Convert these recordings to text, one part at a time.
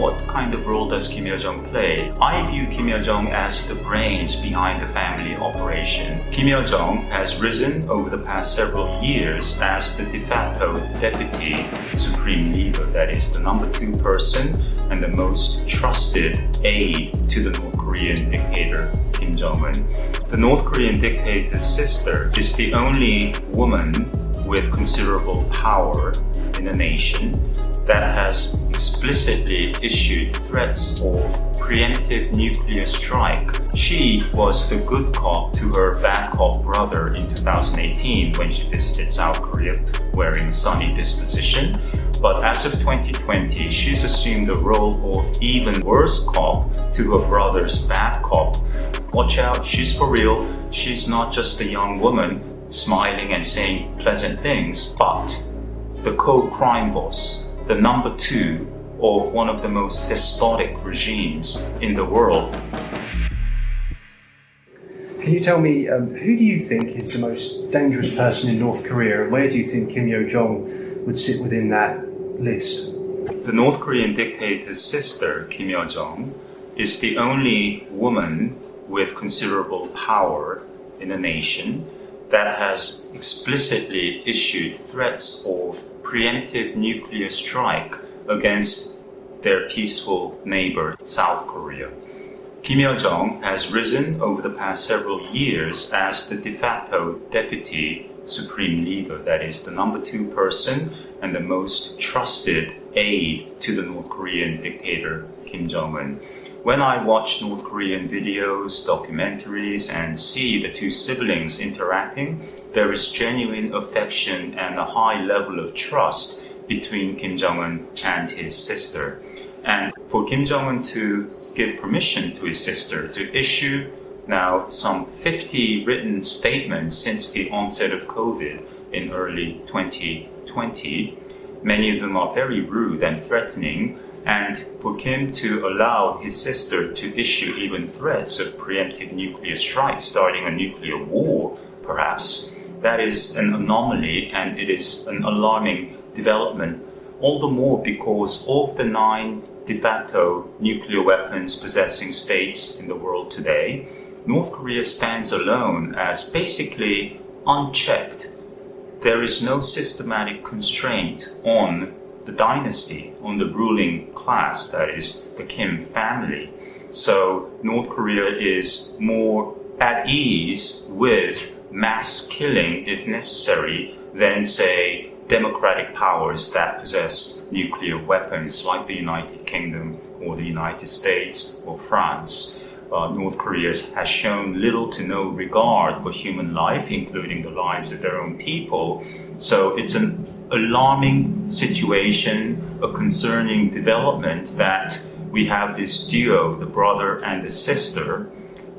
what kind of role does Kim Yo-jong play? I view Kim Yo-jong as the brains behind the family operation. Kim Yo-jong has risen over the past several years as the de facto deputy supreme leader, that is, the number 2 person and the most trusted aide to the North Korean dictator Kim Jong-un. The North Korean dictator's sister is the only woman with considerable power in the nation that has explicitly issued threats of preemptive nuclear strike. She was the good cop to her bad cop brother in 2018 when she visited South Korea wearing a sunny disposition. But as of 2020, she's assumed the role of even worse cop to her brother's bad cop. Watch out, she's for real. She's not just a young woman smiling and saying pleasant things, but the co-crime boss, the number 2 of one of the most despotic regimes in the world. Can you tell me, who do you think is the most dangerous person in North Korea, and where do you think Kim Yo-jong would sit within that list? The North Korean dictator's sister, Kim Yo-jong, is the only woman with considerable power in the nation that has explicitly issued threats of preemptive nuclear strike against their peaceful neighbor, South Korea. Kim Yo-jong has risen over the past several years as the de facto deputy supreme leader, that is, the number 2 person and the most trusted aide to the North Korean dictator Kim Jong-un. When I watch North Korean videos, documentaries, and see the 2 siblings interacting, there is genuine affection and a high level of trust between Kim Jong-un and his sister. And for Kim Jong-un to give permission to his sister to issue now some 50 written statements since the onset of COVID in early 2020, many of them are very rude and threatening. And for Kim to allow his sister to issue even threats of preemptive nuclear strike, starting a nuclear war, perhaps, that is an anomaly, and it is an alarming development, all the more because of the 9 de facto nuclear weapons possessing states in the world today, North Korea stands alone as basically unchecked. There is no systematic constraint on the dynasty, on the ruling class, that is the Kim family. So North Korea is more at ease with mass killing, if necessary, than, say, democratic powers that possess nuclear weapons like the United Kingdom or the United States or France. North Korea has shown little to no regard for human life, including the lives of their own people. So it's an alarming situation, a concerning development that we have this duo, the brother and the sister,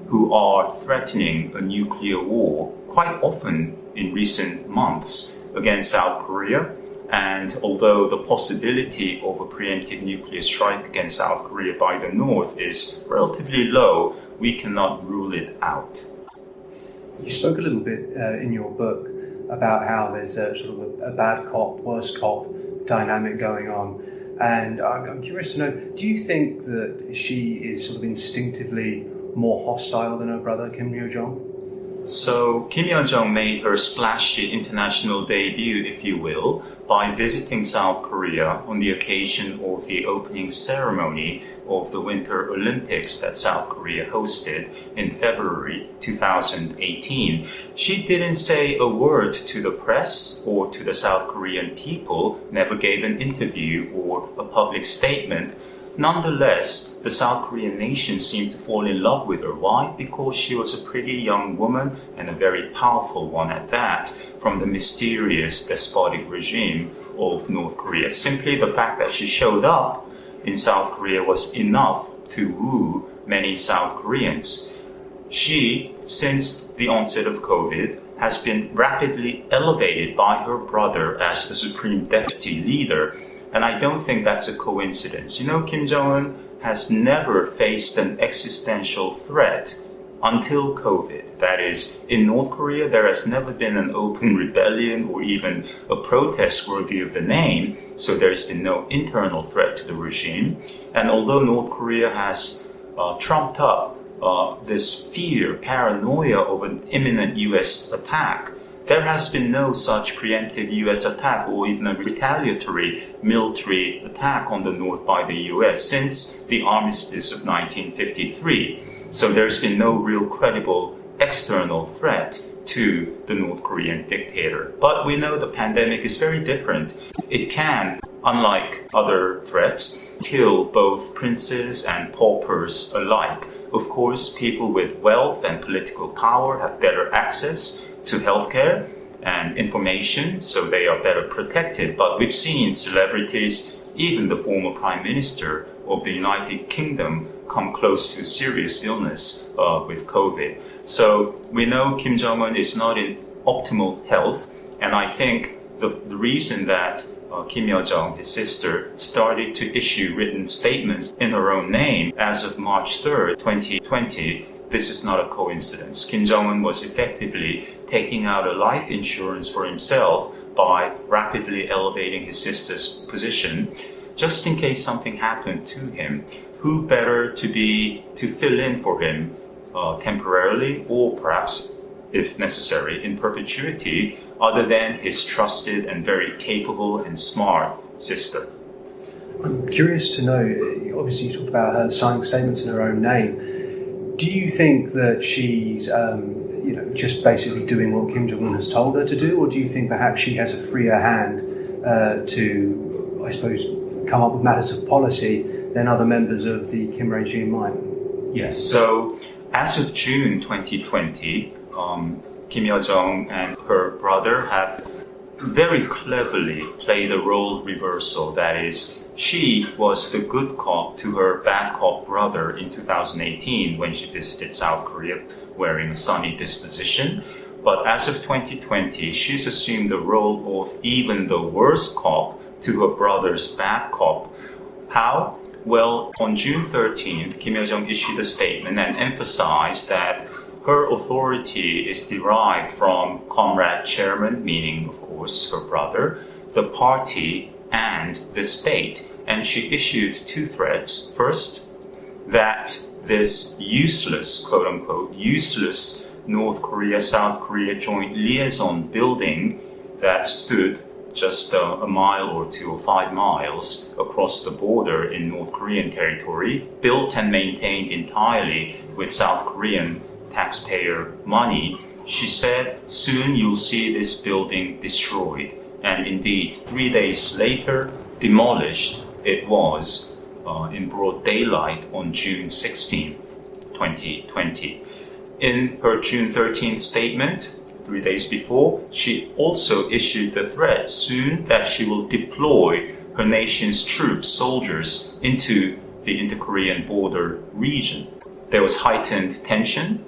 who are threatening a nuclear war quite often in recent months against South Korea. And although the possibility of a preemptive nuclear strike against South Korea by the North is relatively low, we cannot rule it out. You spoke a little bit in your book about how there's a sort of a bad cop, worse cop dynamic going on. And I'm curious to know, do you think that she is sort of instinctively more hostile than her brother, Kim Yo-jong? So Kim Yo-jong made her splashy international debut, if you will, by visiting South Korea on the occasion of the opening ceremony of the Winter Olympics that South Korea hosted in February 2018. She didn't say a word to the press or to the South Korean people, never gave an interview or a public statement. Nonetheless, the South Korean nation seemed to fall in love with her. Why? Because she was a pretty young woman, and a very powerful one at that, from the mysterious despotic regime of North Korea. Simply the fact that she showed up in South Korea was enough to woo many South Koreans. She, since the onset of COVID, has been rapidly elevated by her brother as the supreme deputy leader. And I don't think that's a coincidence. You know, Kim Jong-un has never faced an existential threat until COVID. That is, in North Korea, there has never been an open rebellion or even a protest worthy of the name, so there's been no internal threat to the regime. And although North Korea has trumped up this fear, paranoia of an imminent US attack, there has been no such preemptive US attack or even a retaliatory military attack on the North by the US since the armistice of 1953. So there's been no real credible external threat to the North Korean dictator. But we know the pandemic is very different. It can, unlike other threats, kill both princes and paupers alike. Of course, people with wealth and political power have better access to healthcare and information, so they are better protected. But we've seen celebrities, even the former Prime Minister of the United Kingdom, come close to serious illness with COVID. So we know Kim Jong-un is not in optimal health, and I think the reason that Kim Yo-jong, his sister, started to issue written statements in her own name as of March 3rd, 2020, this is not a coincidence. Kim Jong-un was effectively taking out a life insurance for himself by rapidly elevating his sister's position, just in case something happened to him. Who better to fill in for him temporarily, or perhaps, if necessary, in perpetuity, other than his trusted and very capable and smart sister? I'm curious to know, obviously you talked about her signing statements in her own name. Do you think that she's just basically doing what Kim Jong-un has told her to do, or do you think perhaps she has a freer hand to, I suppose, come up with matters of policy than other members of the Kim regime might? Yes, so as of June 2020, Kim Yo-jong and her brother have very cleverly played a role reversal. That is, she was the good cop to her bad cop brother in 2018 when she visited South Korea wearing a sunny disposition. But as of 2020, she's assumed the role of even the worst cop to her brother's bad cop. How? Well, on June 13th, Kim Yo-jong issued a statement and emphasized that her authority is derived from comrade chairman, meaning, of course, her brother, the party, and the state. And she issued two threats. First, that this useless, quote-unquote, useless North Korea-South Korea joint liaison building that stood just a mile or 2 or 5 miles across the border in North Korean territory, built and maintained entirely with South Korean taxpayer money. She said, soon you'll see this building destroyed. And indeed, 3 days later, demolished it was in broad daylight on June 16th, 2020. In her June 13th statement, 3 days before, she also issued the threat soon that she will deploy her nation's troops, soldiers, into the inter-Korean border region. There was heightened tension,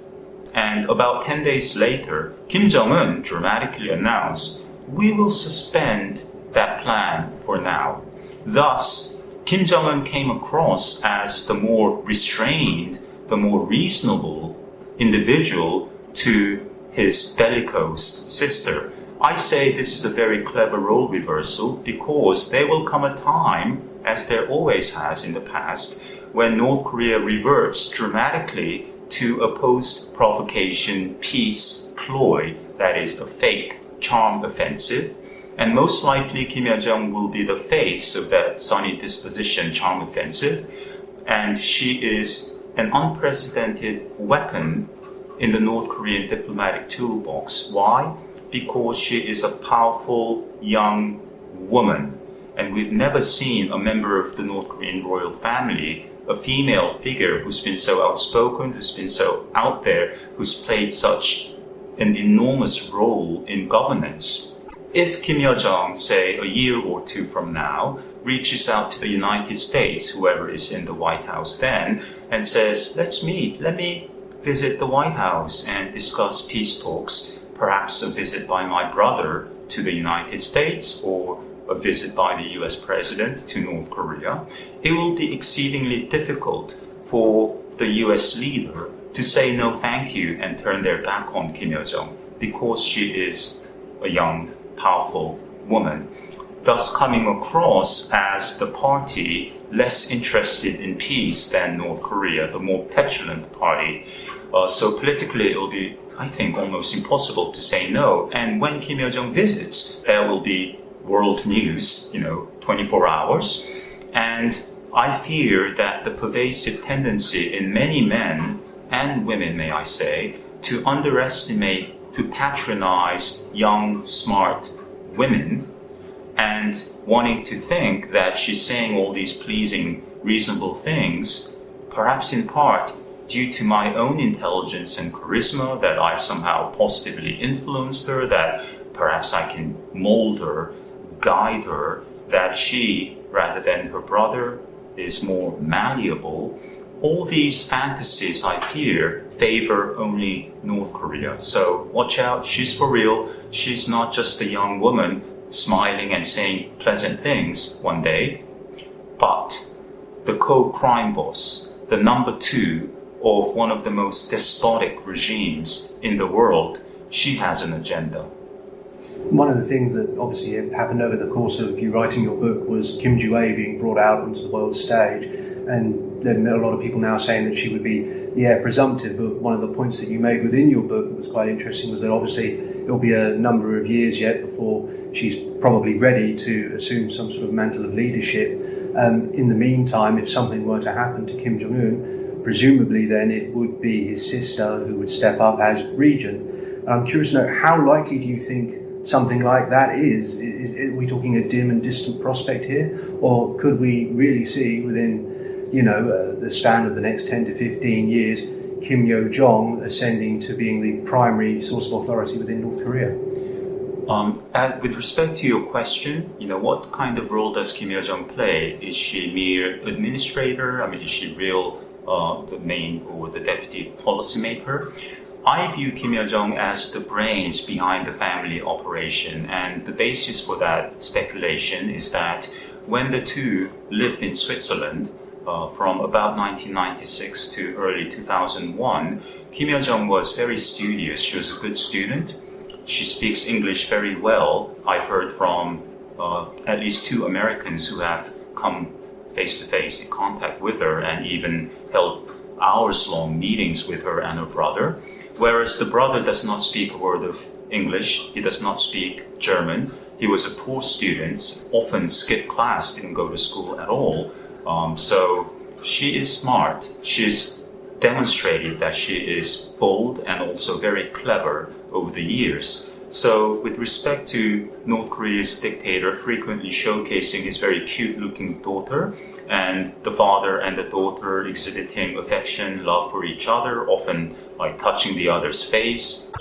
and about 10 days later, Kim Jong-un dramatically announced, "We will suspend that plan for now." Thus, Kim Jong-un came across as the more restrained, the more reasonable individual to his bellicose sister. I say this is a very clever role reversal because there will come a time, as there always has in the past, when North Korea reverts dramatically to a post-provocation peace ploy, that is a fake charm offensive. And most likely Kim Yo-jong will be the face of that sunny disposition charm offensive. And she is an unprecedented weapon in the North Korean diplomatic toolbox. Why? Because she is a powerful young woman. And we've never seen a member of the North Korean royal family, a female figure who's been so outspoken, who's been so out there, who's played such an enormous role in governance. If Kim Yo-jong, say a year or two from now, reaches out to the United States, whoever is in the White House then, and says, let's meet, let me visit the White House and discuss peace talks, perhaps a visit by my brother to the United States or a visit by the US President to North Korea, it will be exceedingly difficult for the US leader to say no thank you and turn their back on Kim Yo-jong because she is a young, powerful woman, thus coming across as the party less interested in peace than North Korea, the more petulant party. So politically, it will be, I think, almost impossible to say no. And when Kim Yo-jong visits, there will be world news, 24 hours. And I fear that the pervasive tendency in many men and women, may I say, to underestimate, to patronize young, smart women and wanting to think that she's saying all these pleasing, reasonable things, perhaps in part due to my own intelligence and charisma, that I've somehow positively influenced her, that perhaps I can mold her, guide her, that she, rather than her brother, is more malleable. All these fantasies, I fear, favor only North Korea. So watch out, she's for real. She's not just a young woman smiling and saying pleasant things one day, but the co-crime boss, the number 2 of one of the most despotic regimes in the world, she has an agenda. One of the things that obviously happened over the course of you writing your book was Kim Joo-ae being brought out onto the world stage, and there are a lot of people now saying that she would be the heir presumptive, but one of the points that you made within your book that was quite interesting was that obviously it'll be a number of years yet before she's probably ready to assume some sort of mantle of leadership. In the meantime, if something were to happen to Kim Jong-un, presumably then it would be his sister who would step up as regent. And I'm curious to know, how likely do you think something like that is? Are we talking a dim and distant prospect here? Or could we really see within, the span of the next 10 to 15 years, Kim Yo-jong ascending to being the primary source of authority within North Korea? With respect to your question, what kind of role does Kim Yo-jong play? Is she mere administrator? Is she real the main or the deputy policymaker? I view Kim Yo-jong as the brains behind the family operation, and the basis for that speculation is that when the two lived in Switzerland from about 1996 to early 2001, Kim Yo-jong was very studious. She was a good student. She speaks English very well. I've heard from at least 2 Americans who have come face-to-face in contact with her and even held hours-long meetings with her and her brother. Whereas the brother does not speak a word of English, he does not speak German. He was a poor student, often skipped class, didn't go to school at all. So she is smart. She's demonstrated that she is bold and also very clever over the years. So with respect to North Korea's dictator frequently showcasing his very cute-looking daughter, and the father and the daughter exhibiting affection, love for each other, often like touching the other's face.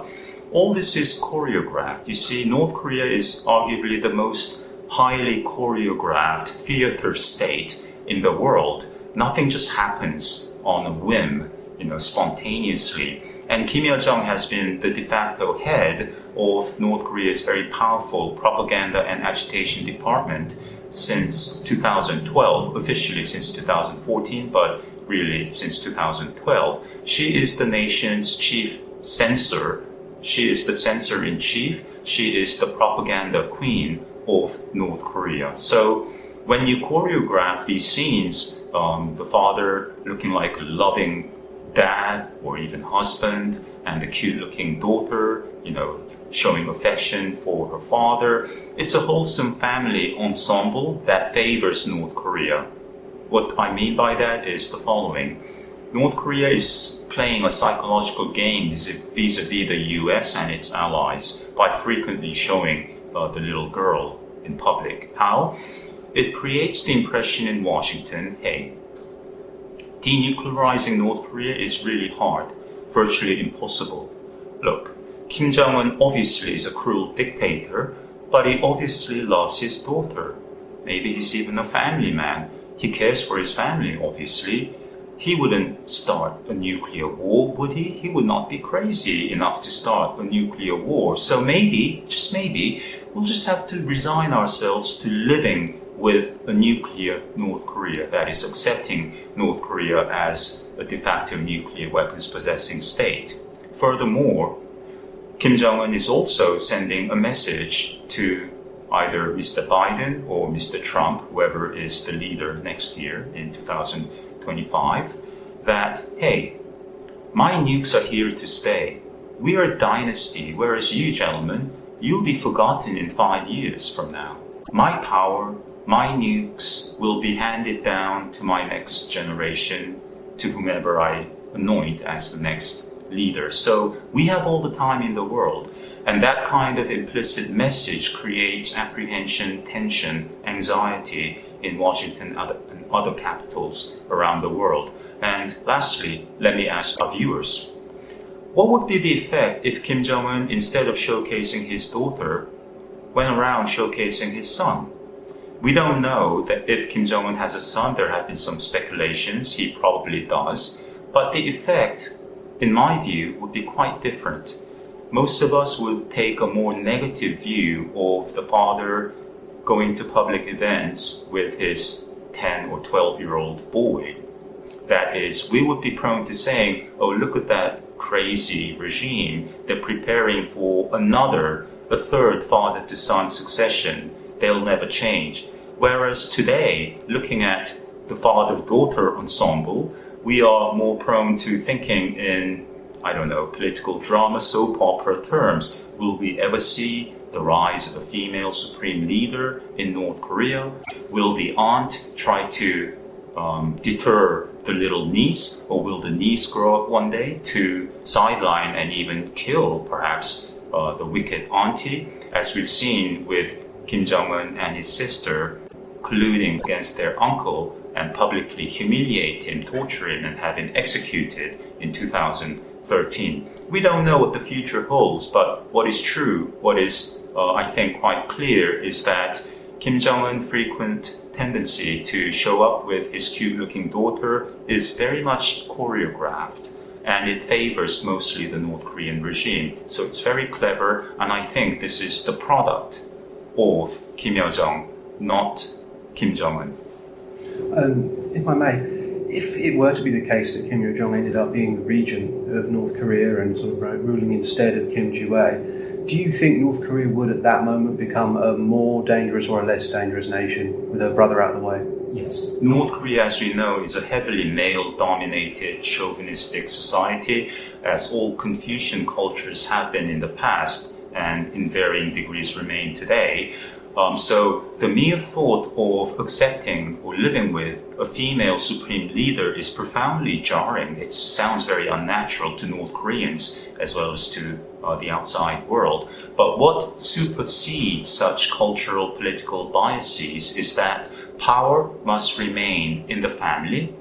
All this is choreographed. You see, North Korea is arguably the most highly choreographed theater state in the world. Nothing just happens on a whim, spontaneously. And Kim Yo-jong has been the de facto head of North Korea's very powerful propaganda and agitation department since 2012, officially since 2014, but really since 2012. She is the nation's chief censor. She is the censor-in-chief. She is the propaganda queen of North Korea. So when you choreograph these scenes, the father looking like a loving dad or even husband, and the cute-looking daughter, showing affection for her father, it's a wholesome family ensemble that favors North Korea. What I mean by that is the following. North Korea is playing a psychological game vis-a-vis the US and its allies by frequently showing the little girl in public. How? It creates the impression in Washington, hey, denuclearizing North Korea is really hard, virtually impossible. Look, Kim Jong-un obviously is a cruel dictator, but he obviously loves his daughter. Maybe he's even a family man. He cares for his family, obviously. He wouldn't start a nuclear war, would he? He would not be crazy enough to start a nuclear war. So maybe, just maybe, we'll just have to resign ourselves to living with a nuclear North Korea, that is, accepting North Korea as a de facto nuclear weapons possessing state. Furthermore, Kim Jong-un is also sending a message to either Mr. Biden or Mr. Trump, whoever is the leader next year in 2025, that, hey, my nukes are here to stay. We are a dynasty, whereas you, gentlemen, you'll be forgotten in 5 years from now. My power, my nukes will be handed down to my next generation, to whomever I anoint as the next leader. So we have all the time in the world. And that kind of implicit message creates apprehension, tension, anxiety in Washington and other capitals around the world. And lastly, let me ask our viewers, what would be the effect if Kim Jong-un, instead of showcasing his daughter, went around showcasing his son? We don't know that if Kim Jong-un has a son. There have been some speculations. He probably does. But the effect, in my view, would be quite different. Most of us would take a more negative view of the father going to public events with his 10 or 12-year-old boy. That is, we would be prone to saying, oh, look at that crazy regime. They're preparing for a third father-to-son succession. They'll never change. Whereas today, looking at the father-daughter ensemble, we are more prone to thinking in, political drama, soap opera terms. Will we ever see the rise of a female supreme leader in North Korea? Will the aunt try to deter the little niece, or will the niece grow up one day to sideline and even kill, perhaps, the wicked auntie, as we've seen with Kim Jong-un and his sister colluding against their uncle and publicly humiliate him, torture him, and have him executed in 2013. We don't know what the future holds, but what is true, what is, I think, quite clear is that Kim Jong-un's frequent tendency to show up with his cute-looking daughter is very much choreographed, and it favors mostly the North Korean regime. So it's very clever, and I think this is the product of Kim Yo-jong, not Kim Jong-un. If I may, if it were to be the case that Kim Yo-jong ended up being the regent of North Korea and sort of ruling instead of Kim Ji-wei, do you think North Korea would at that moment become a more dangerous or a less dangerous nation with her brother out of the way? Yes. North Korea, as we know, is a heavily male-dominated, chauvinistic society, as all Confucian cultures have been in the past and in varying degrees remain today. So the mere thought of accepting or living with a female supreme leader is profoundly jarring. It sounds very unnatural to North Koreans as well as to the outside world. But what supersedes such cultural political biases is that power must remain in the family.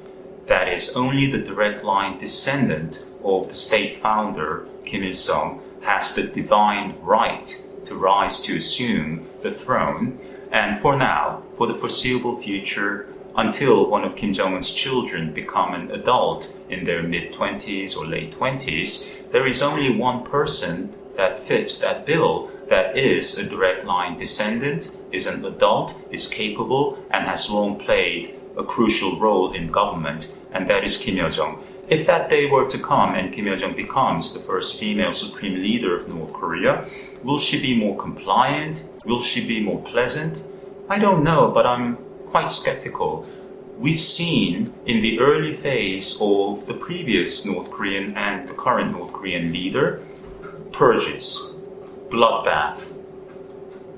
That is, only the direct line descendant of the state founder, Kim Il-sung, has the divine right to rise to assume the throne. And for now, for the foreseeable future, until one of Kim Jong-un's children become an adult in their mid-20s or late 20s, there is only one person that fits that bill, that is a direct line descendant, is an adult, is capable, and has long played a crucial role in government, and that is Kim Yo-jong. If that day were to come and Kim Yo-jong becomes the first female supreme leader of North Korea, will she be more compliant? Will she be more pleasant? I don't know, but I'm quite skeptical. We've seen in the early phase of the previous North Korean and the current North Korean leader, purges, bloodbath.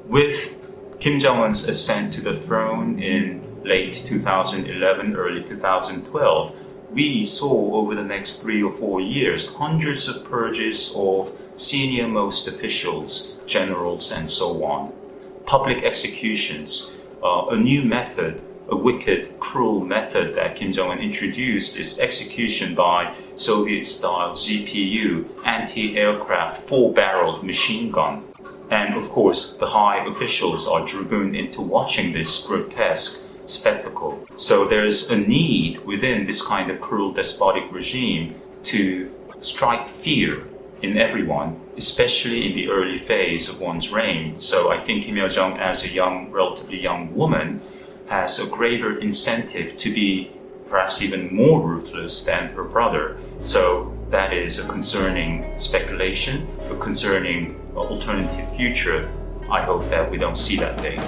With Kim Jong-un's ascent to the throne in late 2011, early 2012, we saw over the next 3 or 4 years hundreds of purges of senior-most officials, generals, and so on. Public executions, a new method, a wicked, cruel method that Kim Jong-un introduced is execution by Soviet-style ZPU, anti-aircraft, 4-barreled machine gun. And of course, the high officials are dragooned into watching this grotesque spectacle. So there's a need within this kind of cruel, despotic regime to strike fear in everyone, especially in the early phase of one's reign. So I think Kim Yo-jong, as a relatively young woman, has a greater incentive to be perhaps even more ruthless than her brother. So that is a concerning speculation, a concerning alternative future. I hope that we don't see that day.